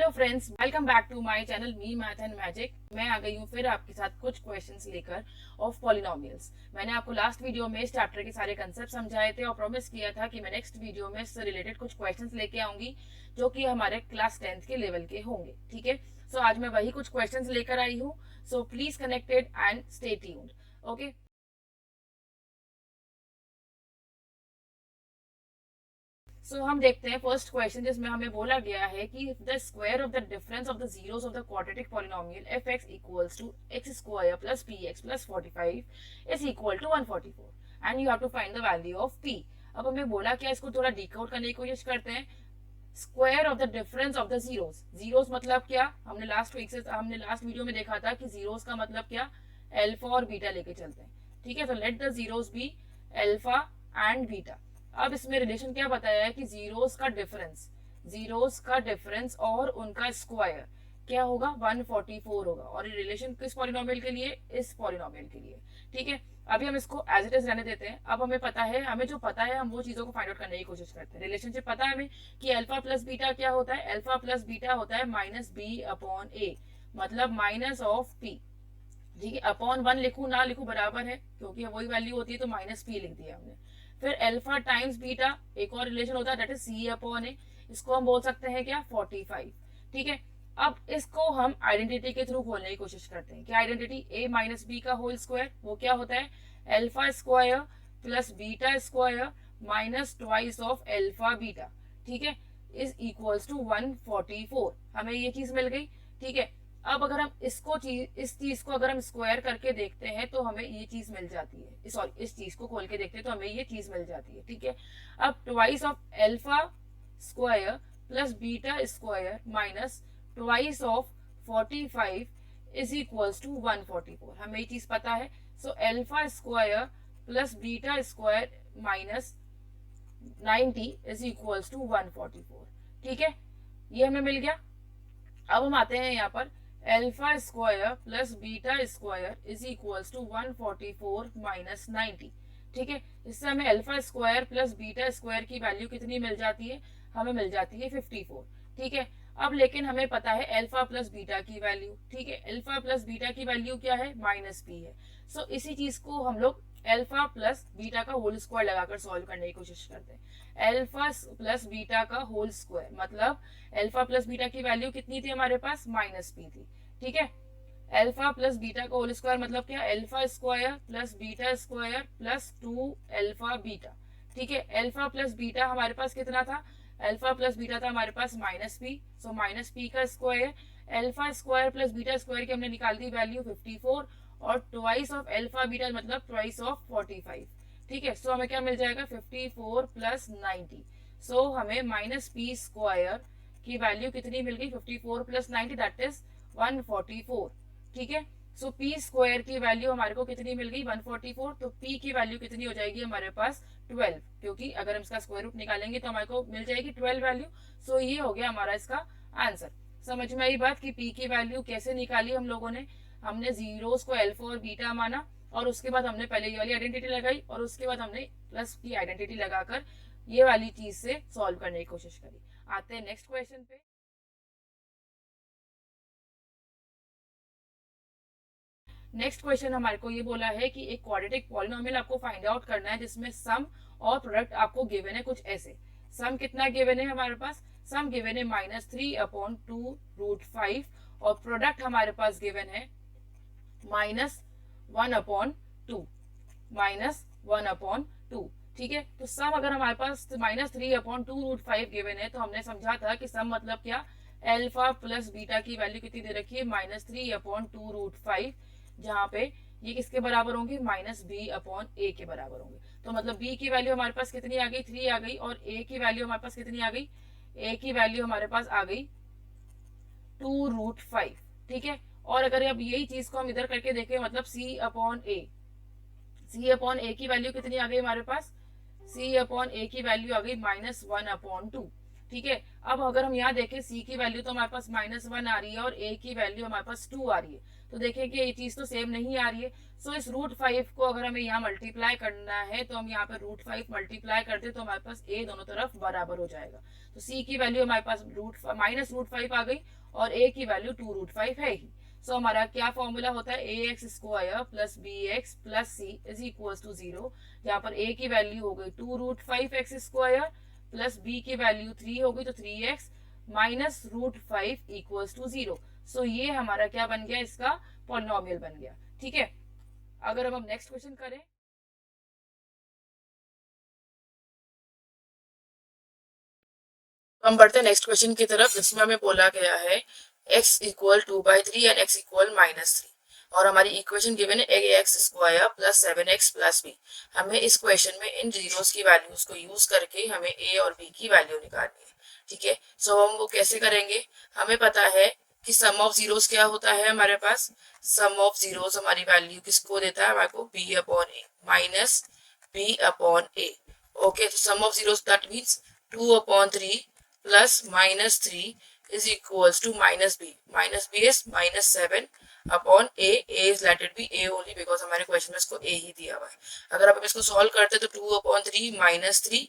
Hello friends, welcome back to my channel me math and magic. मैं आ गई हूँ फिर आपके साथ कुछ क्वेश्चंस लेकर ऑफ पॉलिनोमियल्स। मैंने आपको लास्ट वीडियो में इस चैप्टर के सारे कंसेप्ट समझाए थे और प्रॉमिस किया था कि मैं नेक्स्ट वीडियो में इससे रिलेटेड कुछ क्वेश्चंस लेके आऊंगी जो कि हमारे क्लास 10th के लेवल के होंगे। ठीक है, सो आज मैं वही कुछ क्वेश्चंस लेकर आई हूँ। So please connected and stay tuned. Okay, so हम देखते हैं फर्स्ट क्वेश्चन, जिसमें हमें बोला गया है कि the square of the difference of the zeros of the quadratic polynomial F X equals to X square plus P X plus 45 is equal to 144 and you have to find the value of P. अब हमें बोला क्या, इसको थोड़ा decode करने की कोशिश करते हैं। Square of the difference of the zeros, zeros मतलब क्या, हमने लास्ट वीडियो में देखा था कि जीरोस का मतलब क्या, एल्फा और बीटा लेके चलते हैं। ठीक है, तो let the zeros be alpha and beta. अब इसमें रिलेशन क्या बताया है कि जीरोस का डिफरेंस और उनका स्क्वायर क्या होगा, 144 होगा। और ये रिलेशन किस पॉलिनोमियल के लिए, इस पॉलिनोमियल के लिए। ठीक है, अभी हम इसको एज इट इज रहने देते हैं। अब हमें पता है, हमें जो पता है हम वो चीजों को फाइंड आउट करने की कोशिश करते हैं। रिलेशनशिप पता है हमें कि अल्फा प्लस बीटा क्या होता है, अल्फा प्लस बीटा होता है माइनस बी अपॉन ए, मतलब माइनस ऑफ पी। ठीक है, अपॉन 1 लिखू ना लिखू बराबर है, क्योंकि वही वैल्यू होती है, तो माइनस पी लिख दिया हमने। फिर अल्फा टाइम्स बीटा, एक और रिलेशन होता है दैट इज सी अपॉन ए, इसको हम बोल सकते हैं क्या, 45। ठीक है, अब इसको हम आइडेंटिटी के थ्रू खोलने की कोशिश करते हैं। क्या आइडेंटिटी, ए माइनस बी का होल स्क्वायर, वो क्या होता है, alpha square plus beta square minus twice of alpha beta. ठीक है, इज इक्वल्स टू 144। हमें ये चीज मिल गई। ठीक है, अब अगर हम इस चीज को अगर हम स्क्वायर करके देखते हैं तो हमें ये चीज मिल जाती है। सॉरी, इस चीज को खोल के देखते हैं तो हमें ये चीज मिल जाती है। ठीक है, अब twice of alpha square plus beta square minus twice of 45 is equals to 144। हमें ये चीज पता है। So alpha square plus beta square minus 90 is equals to 144। ठीक है, ये हमें मिल गया। अब हम आते हैं यहाँ पर, alpha square plus beta square is equals to 144 minus 90। ठीक है, इससे हमें alpha square plus beta square की वैल्यू कितनी मिल जाती है, हमें मिल जाती है 54। ठीक है, अब लेकिन हमें पता है अल्फा प्लस बीटा की वैल्यू। ठीक है, अल्फा प्लस बीटा की वैल्यू क्या है, माइनस पी है। सो इसी चीज को हम लोग अल्फा प्लस बीटा का होल स्क्वायर लगाकर सॉल्व करने की कोशिश करते हैं। अल्फा प्लस बीटा का होल स्क्वायर मतलब अल्फा प्लस बीटा की वैल्यू कितनी थी हमारे पास, माइनस पी थी। ठीक है, अल्फा प्लस बीटा का होल स्क्वायर मतलब क्या, alpha square plus beta square plus 2 alpha beta. ठीक है, अल्फा प्लस बीटा हमारे पास कितना था, अल्फा प्लस बीटा था हमारे पास minus P, so minus P का square, alpha square plus beta square की हमने निकाल दी वैल्यू 54, और ट्वाइस ऑफ अल्फा बीटा मतलब ट्वाइस ऑफ 45। ठीक है, सो हमें क्या मिल जाएगा, 54 प्लस 90। सो हमें माइनस पी स्क्वायर की वैल्यू कितनी मिल गई, 54 प्लस 90 दैट इज 144। ठीक है, सो पी स्क्वायर की वैल्यू हमारे को कितनी मिल गई, 144। तो पी की वैल्यू कितनी हो जाएगी हमारे पास, 12, क्योंकि अगर हम इसका स्क्वायर रूट निकालेंगे तो हमारे को मिल जाएगी 12 वैल्यू। सो ये हो गया हमारा इसका आंसर। समझ में आई बात कि पी की वैल्यू कैसे निकाली हम लोगों ने, हमने जीरोस को अल्फा और बीटा माना, और उसके बाद हमने पहले ये वाली आइडेंटिटी लगाई, और उसके बाद हमने प्लस की आइडेंटिटी लगाकर ये वाली चीज से सॉल्व करने की कोशिश करी। आते हैं नेक्स्ट क्वेश्चन पे। नेक्स्ट क्वेश्चन हमारे को ये बोला है कि एक क्वाड्रेटिक पॉलिनोमियल आपको फाइंड आउट करना है जिसमें सम और प्रोडक्ट आपको गिवन है कुछ ऐसे। सम कितना गिवन है हमारे पास, सम गिवन है -3/2√5, और प्रोडक्ट हमारे पास गिवन है -1/2, -1/2। ठीक है, तो सम अगर हमारे पास -3/2√5 गिवन है तो हमने समझा था कि सम मतलब क्या, एल्फा प्लस बीटा की वैल्यू कितनी दे रखी है, -3/2√5, जहां पे ये किसके बराबर होंगे, -b/a के बराबर होंगे। तो मतलब b की वैल्यू हमारे पास कितनी आ गई, 3 आ गई, और a की वैल्यू हमारे पास कितनी आ गई, a की वैल्यू हमारे पास आ गई 2√5। ठीक है, और अगर अब यही चीज को हम इधर करके देखें, मतलब c/a की वैल्यू कितनी आ गई हमारे पास, c/a की वैल्यू आ गई -1/2। ठीक है, अब अगर हम यहाँ देखें c की वैल्यू तो हमारे पास -1 आ रही है और a की वैल्यू हमारे पास 2 आ रही है। तो देखिए कि ये चीज तो सेम नहीं आ रही है। सो इस √5 को अगर हमें यहाँ मल्टीप्लाई करना है तो हम यहाँ पे √5 मल्टीप्लाई करते तो हमारे पास a दोनों तरफ बराबर हो जाएगा। तो c की वैल्यू हमारे पास -√5 आ गई और a की वैल्यू 2√5 है ही। सो हमारा क्या फॉर्मूला होता है, ax² plus bx plus c is equal to 0। यहाँ पर a की वैल्यू हो गई 2√5x² प्लस b की वैल्यू 3 हो गई तो 3x माइनस √5 इक्वल्स टू 0। सो ये हमारा क्या बन गया, इसका पॉलिनोमियल बन गया। ठीक है, अगर हम नेक्स्ट क्वेश्चन करें, हम बढ़ते हैं नेक्स्ट क्वेश्चन की तरफ, जिसमें हमें बोला गया है x equal 2/3 and x equal -3 और हमारी इक्वेशन गिवन है ax² plus 7x plus b। हमें इस क्वेश्चन में इन जीरोस की वैल्यूज को यूज करके हमें a और b की वैल्यू निकालनी है। ठीक है, सो हम वो कैसे करेंगे, हमें पता है कि सम ऑफ जीरोस क्या होता है, हमारे पास सम ऑफ जीरोस हमारी वैल्यू किसको देता है, हमारे को b/a माइनस b/a। ओके, तो sum of zeros that means 2/3 plus -3 is equals to minus b is -7/a। a is let it be a only because हमारे क्वेश्चन में इसको a ही दिया हुआ है। अगर आप इसको सॉल्व करते तो 2/3 -3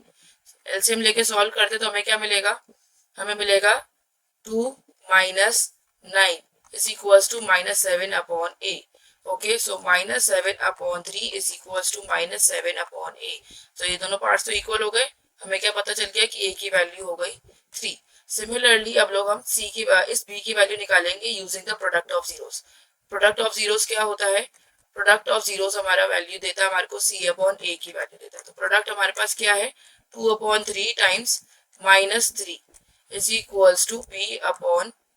एलसीएम लेके सॉल्व करते तो हमें क्या मिलेगा, हमें मिलेगा 2 - 9 is equals to -7/a। Okay, so -7/3 is equals to -7/a। तो ये दोनों पार्ट्स तो इक्वल हो गए, हमें क्या पता चल गया कि a की वैल्यू हो गई 3। सिमिलरली अब लोग हम इस b की वैल्यू निकालेंगे using the product of zeros. Product of zeros क्या होता है, प्रोडक्ट ऑफ जीरोस हमारा वैल्यू देता है हमारे को c/a की वैल्यू देता है। तो प्रोडक्ट हमारे पास क्या है, 2/3 times -3 is equals to b/a।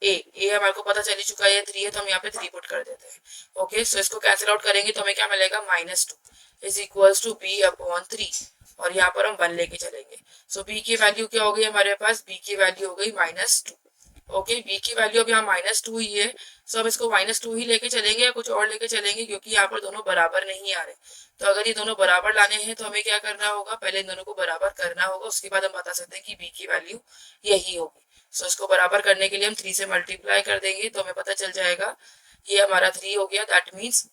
a हमारे को पता चल चुका है 3 है, तो हम यहाँ पे 3 पुट कर देते हैं। ओके, सो इसको कैंसिल आउट करेंगे तो हमें क्या मिलेगा, -2 इज इक्वल्स टू b/3 और यहाँ पर हम 1 लेके चलेंगे। सो b की वैल्यू क्या हो गई हमारे पास, b की वैल्यू हो गई -2। ओके, b की वैल्यू अब यहाँ -2 ही है, सो हम इसको -2 ही लेके चलेंगे या कुछ और लेके चलेंगे, क्योंकि यहाँ पर दोनों बराबर नहीं आ रहे। तो अगर ये दोनों बराबर लाने हैं तो हमें क्या करना होगा, पहले इन दोनों को बराबर करना होगा, उसके बाद हम बता सकते हैं कि b की वैल्यू यही होगी। सो इसको बराबर करने के लिए हम 3 से मल्टीप्लाई कर देंगे तो हमें पता चल जाएगा, ये हमारा 3 हो गया। दैट मीन्स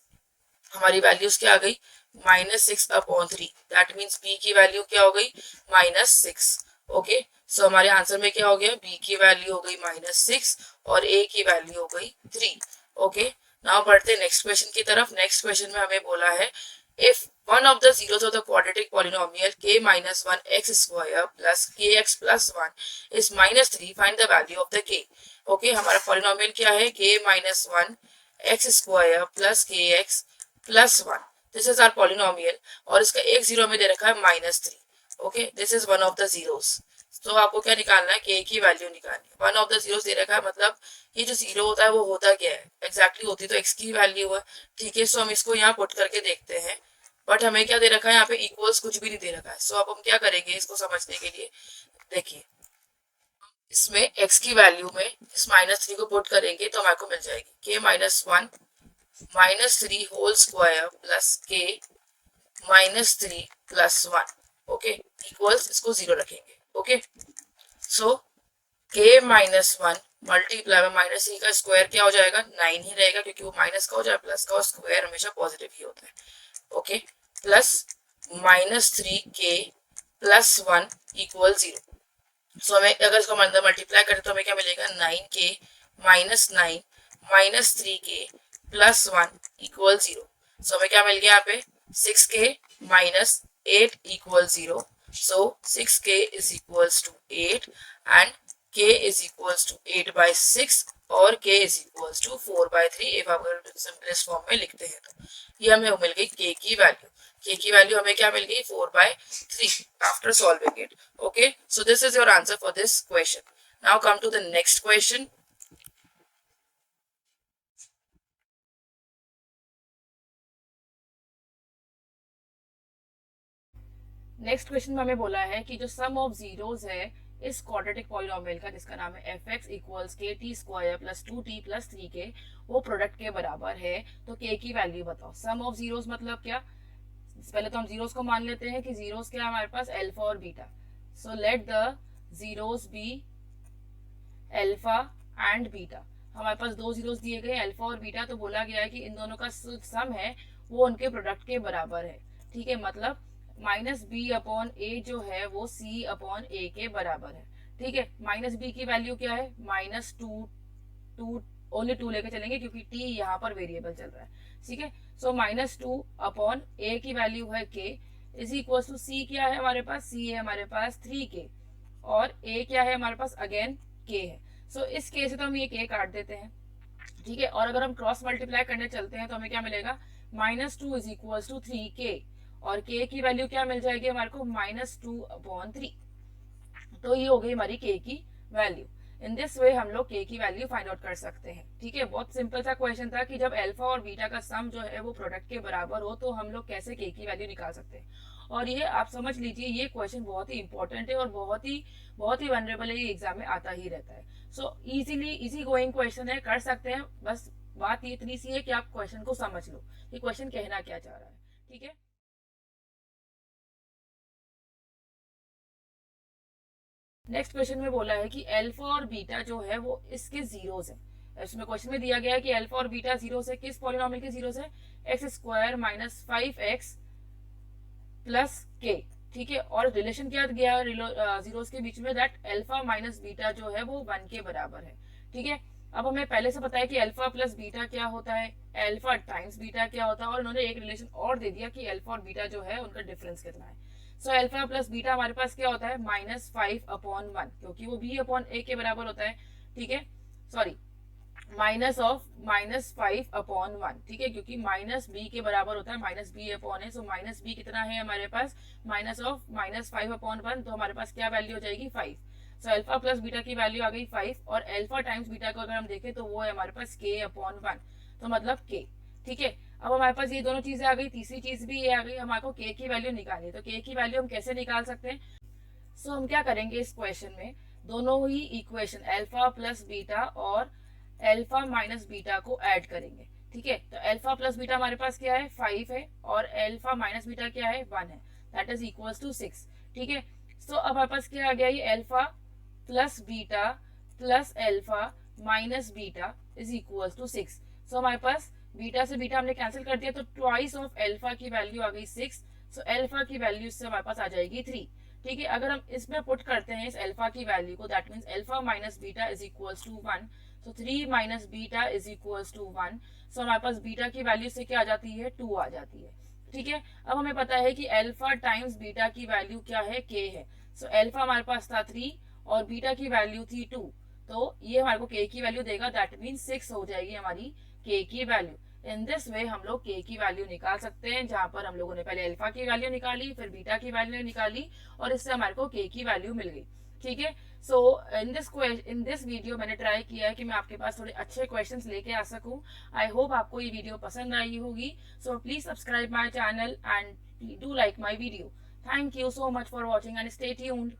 हमारी वैल्यूज क्या आ गई, -6/3। दैट मीन्स b की वैल्यू क्या हो गई, -6। ओके, सो हमारे आंसर में क्या हो गया, b की वैल्यू हो गई -6 और a की वैल्यू हो गई 3। ओके, नाउ बढ़ते नेक्स्ट क्वेश्चन की तरफ। नेक्स्ट क्वेश्चन में हमें बोला है if one of the zeros of the quadratic polynomial k minus 1 x square plus kx plus 1 is -3, find the value of the k। Okay, हमारा पॉलिनोमियल क्या है, k minus 1 x square plus kx plus 1। This is our polynomial और इसका एक zero में दे रखा है -3। Okay, this is one of the zeros. तो आपको क्या निकालना है, k की वैल्यू निकालनी है। वन ऑफ द जीरोस दे रखा है, मतलब ये जो जीरो होता है वो होता क्या है, एग्जैक्टली होती तो x की वैल्यू है। ठीक है, सो हम इसको यहाँ पुट करके देखते हैं, बट हमें क्या दे रखा है, यहाँ पे इक्वल्स कुछ भी नहीं दे रखा है। सो अब हम क्या करेंगे इसको समझने के लिए, देखिए इसमें x की वैल्यू में इस -3 को पुट करेंगे तो हमारे को मिल जाएगी k -1 -3 whole square plus k -3 plus 1। Okay, equals इसको 0 रखेंगे। ओके, सो k -1 मल्टीप्लाई में -3 का स्क्वायर क्या हो जाएगा, 9 ही रहेगा, क्योंकि वो माइनस का हो जाए प्लस का, और स्क्वायर हमेशा पॉजिटिव ही होता है। Okay, plus -3k plus 1 equal 0। सो हमें अगर इसको मल्टीप्लाई करें तो हमें क्या मिलेगा, 9k -9 -3k प्लस 1 इक्वल 0। सो हमें क्या मिल गया यहाँ पे, 6k -8 equal 0। So 6k is equals to 8 and k is equals to 8/6 और k is equals to 4/3। if आप अगर सिंपलेस्ट फॉर्म में लिखते हैं तो ये हमें मिल गई k की वैल्यू। k की वैल्यू हमें क्या मिल गई, 4/3 after solving it. Okay, so this is your answer for this question. Now come to the next question. Next question में हमें बोला है कि जो सम ऑफ जीरोस है इस क्वाड्रेटिक पॉलिनोमियल का, जिसका नाम है fx equals kt² plus 2t plus 3k, वो प्रोडक्ट के बराबर है। तो k की वैल्यू बताओ। सम ऑफ जीरोस मतलब क्या, पहले तो हम जीरोस को मान लेते हैं कि जीरोस क्या है हमारे पास, अल्फा और beta. So let the zeros be alpha and beta. हमारे पास दो जीरोस दिए गए अल्फा और बीटा, तो बोला गया है कि इन दोनों का सम है वो उनके प्रोडक्ट के बराबर है। ठीक है, मतलब माइनस बी अपॉन ए जो है वो सी अपॉन ए के बराबर है। ठीक है, माइनस बी की वैल्यू क्या है, -2, टू, ओनली 2 लेके चलेंगे क्योंकि टी यहाँ पर वेरिएबल चल रहा है। ठीक है, सो -2 अपॉन ए की वैल्यू है के इज इक्वल टू सी क्या है हमारे पास, सी है हमारे पास 3k और ए क्या है हमारे पास अगेन के है। सो इस के से तो हम ये के काट देते हैं। ठीक है, और अगर हम क्रॉस मल्टीप्लाई करने चलते हैं तो हमें क्या मिलेगा, -2 इज इक्वल टू 3k और k की वैल्यू क्या मिल जाएगी हमारे को, -2 अपॉन 3। तो ये हो गई हमारी k की वैल्यू। इन दिस वे हम लोग k की वैल्यू फाइंड आउट कर सकते हैं। ठीक है, बहुत सिंपल सा क्वेश्चन था कि जब अल्फा और बीटा का सम जो है वो प्रोडक्ट के बराबर हो तो हम लोग कैसे k की वैल्यू निकाल सकते हैं। और ये आप समझ लीजिए ये क्वेश्चन बहुत ही इंपॉर्टेंट है और बहुत ही वनरेबल है, ये एग्जाम में आता ही रहता है। सो इजी गोइंग क्वेश्चन है, कर सकते हैं। बस बात ये इतनी सी है कि आप क्वेश्चन को समझ लो कि क्वेश्चन कहना क्या चाह रहा है। ठीक है, नेक्स्ट क्वेश्चन में बोला है कि अल्फा और बीटा जो है वो इसके जीरोस है। इसमें क्वेश्चन में दिया गया है कि अल्फा और बीटा जीरोस है, किस पॉलिनोमियल के जीरोस है, x² - 5x प्लस के। ठीक है, और रिलेशन क्या गया जीरोस के बीच में, दैट अल्फा माइनस बीटा जो है वो 1 के बराबर है। ठीक है, अब हमें पहले से पता है कि अल्फा प्लस बीटा क्या होता है, अल्फा टाइम्स बीटा क्या होता है, और उन्होंने एक रिलेशन और दे दिया कि अल्फा और बीटा जो है उनका डिफरेंस कितना है। सो अल्फा प्लस बीटा हमारे पास क्या होता है, -5/1, क्योंकि वो b अपॉन ए के बराबर होता है। ठीक है, सॉरी, -5/1। ठीक है, क्योंकि माइनस बी के बराबर होता है, -b अपॉन है। सो माइनस बी कितना है हमारे पास, -5/1, तो हमारे पास क्या वैल्यू हो जाएगी, 5। सो अल्फा प्लस बीटा की वैल्यू आ गई 5 और अल्फा टाइम्स बीटा को अगर हम देखें तो वो है हमारे पास k/1, तो मतलब k। ठीक है, अब हमारे पास ये दोनों चीजें आ गई, तीसरी चीज भी ये आ गई, हमारे को k की वैल्यू निकालनी है। तो k की वैल्यू हम कैसे निकाल सकते हैं, सो हम क्या करेंगे इस क्वेश्चन में, दोनों ही इक्वेशन अल्फा प्लस बीटा और अल्फा माइनस बीटा को ऐड करेंगे। ठीक है, तो अल्फा प्लस बीटा हमारे पास क्या है, 5 है और अल्फा माइनस बीटा क्या है, 1 है, दैट इज इक्वल्स टू 6। ठीक है, सो अब हमारे पास क्या आ गया, ये alpha plus beta plus alpha minus beta is equals to 6। So हमारे पास बीटा से बीटा हमने कैंसिल कर दिया तो ट्वाइस ऑफ अल्फा की वैल्यू आ गई 6। सो अल्फा की वैल्यू इससे हमारे पास आ जाएगी 3। ठीक है, अगर हम इसमें पुट करते हैं इस अल्फा की वैल्यू को, that means alpha minus beta is equals to 1। So 3 minus beta is equals to 1। So हमारे पास बीटा की वैल्यू से क्या आ जाती है, 2 आ जाती है। ठीक है, अब हमें पता है कि अल्फा टाइम्स बीटा की वैल्यू क्या है, k है। सो अल्फा हमारे पास था 3 और बीटा की वैल्यू थी 2, तो ये हमारे को k की वैल्यू देगा, दैट मीन्स 6 हो जाएगी हमारी k की वैल्यू। इन दिस वे हम लोग k की वैल्यू निकाल सकते हैं, जहां पर हम लोगों ने पहले अल्फा की वैल्यू निकाली, फिर बीटा की वैल्यू निकाली और इससे हमारे को k की वैल्यू मिल गई। ठीक है, सो इन दिस वीडियो मैंने ट्राई किया है कि मैं आपके पास थोड़े अच्छे क्वेश्चंस लेके आ सकूं। आई होप आपको ये वीडियो पसंद आई होगी। So please subscribe my channel and do like my video. Thank you so much for watching and stay tuned.